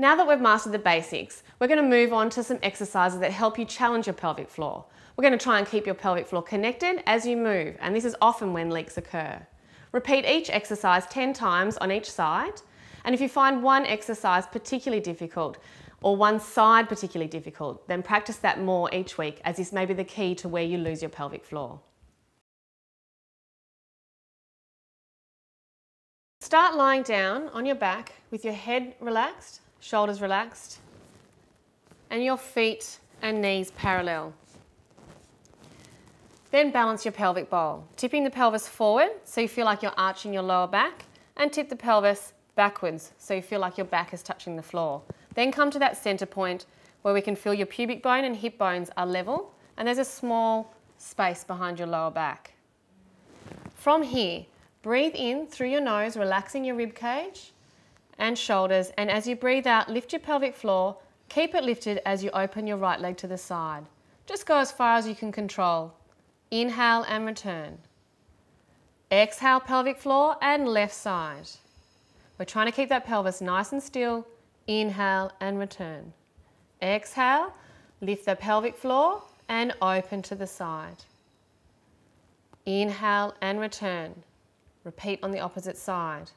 Now that we've mastered the basics, we're going to move on to some exercises that help you challenge your pelvic floor. We're going to try and keep your pelvic floor connected as you move, and this is often when leaks occur. Repeat each exercise 10 times on each side, and if you find one exercise particularly difficult or one side particularly difficult, then practice that more each week, as this may be the key to where you lose your pelvic floor. Start lying down on your back with your head relaxed, shoulders relaxed, and your feet and knees parallel. Then balance your pelvic bowl, tipping the pelvis forward so you feel like you're arching your lower back, and tip the pelvis backwards so you feel like your back is touching the floor. Then come to that center point where we can feel your pubic bone and hip bones are level, and there's a small space behind your lower back. From here, breathe in through your nose, relaxing your rib cage and shoulders, and as you breathe out, lift your pelvic floor. Keep it lifted as you open your right leg to the side. Just go as far as you can control. Inhale and return. Exhale, pelvic floor and left side. We're trying to keep that pelvis nice and still. Inhale and return. Exhale, lift the pelvic floor and open to the side. Inhale and return. Repeat on the opposite side.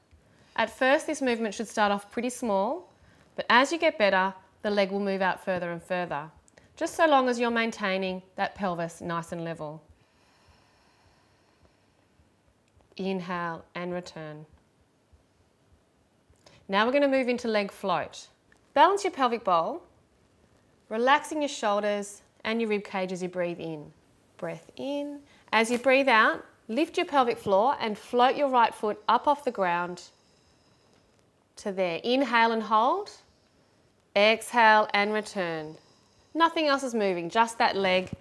At first, this movement should start off pretty small, but as you get better, the leg will move out further and further, just so long as you're maintaining that pelvis nice and level. Inhale and return. Now we're going to move into leg float. Balance your pelvic bowl, relaxing your shoulders and your rib cage as you breathe in. Breath in. As you breathe out, lift your pelvic floor and float your right foot up off the ground to there. Inhale and hold. Exhale and return. Nothing else is moving, just that leg.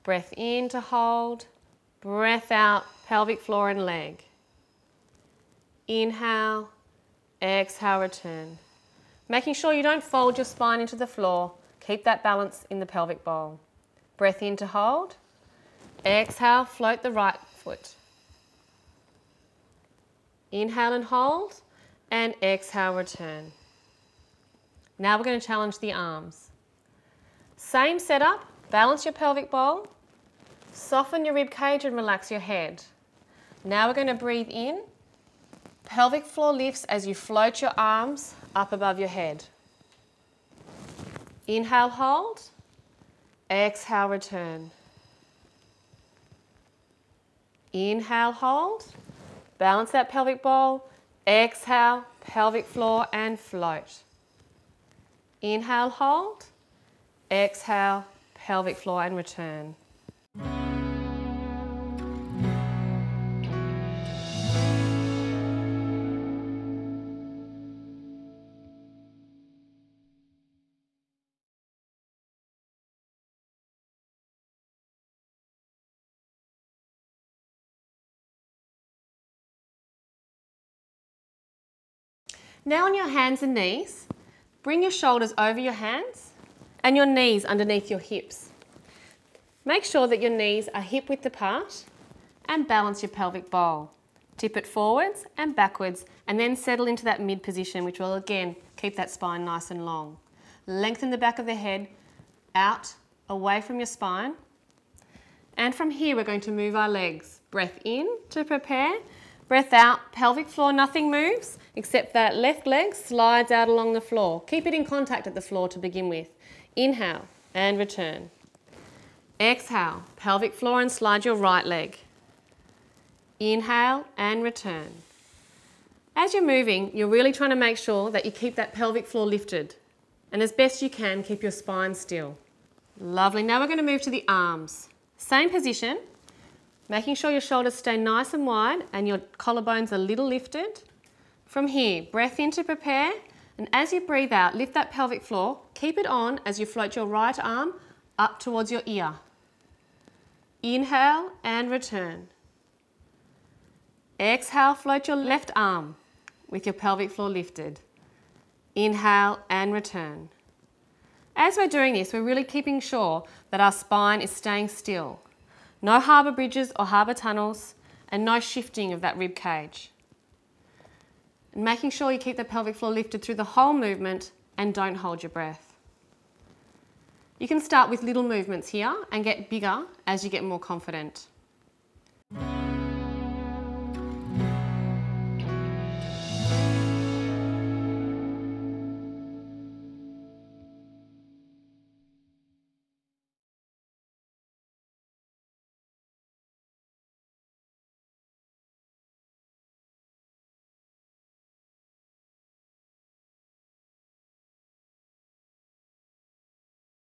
Breath in to hold. Breath out, pelvic floor and leg. Inhale. Exhale, return. Making sure you don't fold your spine into the floor. Keep that balance in the pelvic bowl. Breath in to hold. Exhale, float the right foot. Inhale and hold, and exhale, return. Now we're going to challenge the arms. Same setup, balance your pelvic bowl, soften your rib cage and relax your head. Now we're going to breathe in. Pelvic floor lifts as you float your arms up above your head. Inhale, hold. Exhale, return. Inhale, hold. Balance that pelvic bowl. Exhale, pelvic floor and float. Inhale, hold. Exhale, pelvic floor and return. Now on your hands and knees, bring your shoulders over your hands and your knees underneath your hips. Make sure that your knees are hip width apart and balance your pelvic bowl. Tip it forwards and backwards and then settle into that mid position, which will again keep that spine nice and long. Lengthen the back of the head out, away from your spine. And from here we're going to move our legs. Breath in to prepare. Breath out, pelvic floor, nothing moves except that left leg slides out along the floor. Keep it in contact at the floor to begin with. Inhale and return. Exhale, pelvic floor and slide your right leg. Inhale and return. As you're moving, you're really trying to make sure that you keep that pelvic floor lifted. And as best you can, keep your spine still. Lovely. Now we're going to move to the arms. Same position. Making sure your shoulders stay nice and wide and your collarbones a little lifted. From here, breath in to prepare, and as you breathe out, lift that pelvic floor. Keep it on as you float your right arm up towards your ear. Inhale and return. Exhale, float your left arm with your pelvic floor lifted. Inhale and return. As we're doing this, we're really keeping sure that our spine is staying still. No harbour bridges or harbour tunnels, and no shifting of that rib cage. And making sure you keep the pelvic floor lifted through the whole movement and don't hold your breath. You can start with little movements here and get bigger as you get more confident.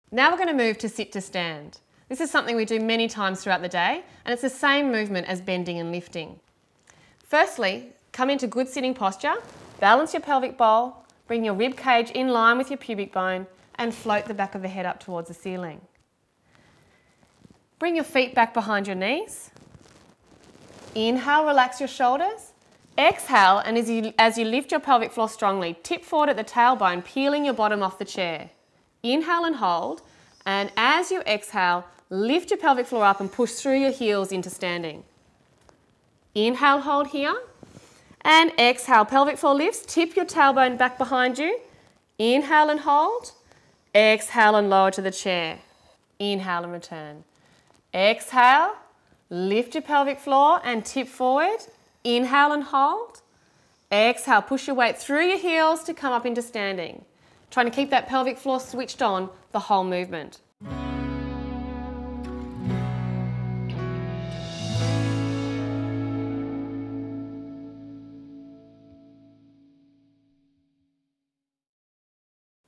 Now we're going to move to sit to stand. This is something we do many times throughout the day, and it's the same movement as bending and lifting. Firstly, come into good sitting posture, balance your pelvic bowl, bring your rib cage in line with your pubic bone, and float the back of the head up towards the ceiling. Bring your feet back behind your knees. Inhale, relax your shoulders. Exhale, and as you lift your pelvic floor strongly, tip forward at the tailbone, peeling your bottom off the chair. Inhale and hold, and as you exhale, lift your pelvic floor up and push through your heels into standing. Inhale, hold here, and exhale, pelvic floor lifts, tip your tailbone back behind you. Inhale and hold, exhale and lower to the chair. Inhale and return. Exhale, lift your pelvic floor and tip forward. Inhale and hold. Exhale, push your weight through your heels to come up into standing. Trying to keep that pelvic floor switched on the whole movement.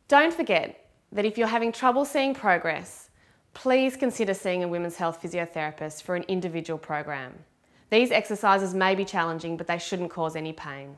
Don't forget that if you're having trouble seeing progress, please consider seeing a women's health physiotherapist for an individual program. These exercises may be challenging, but they shouldn't cause any pain.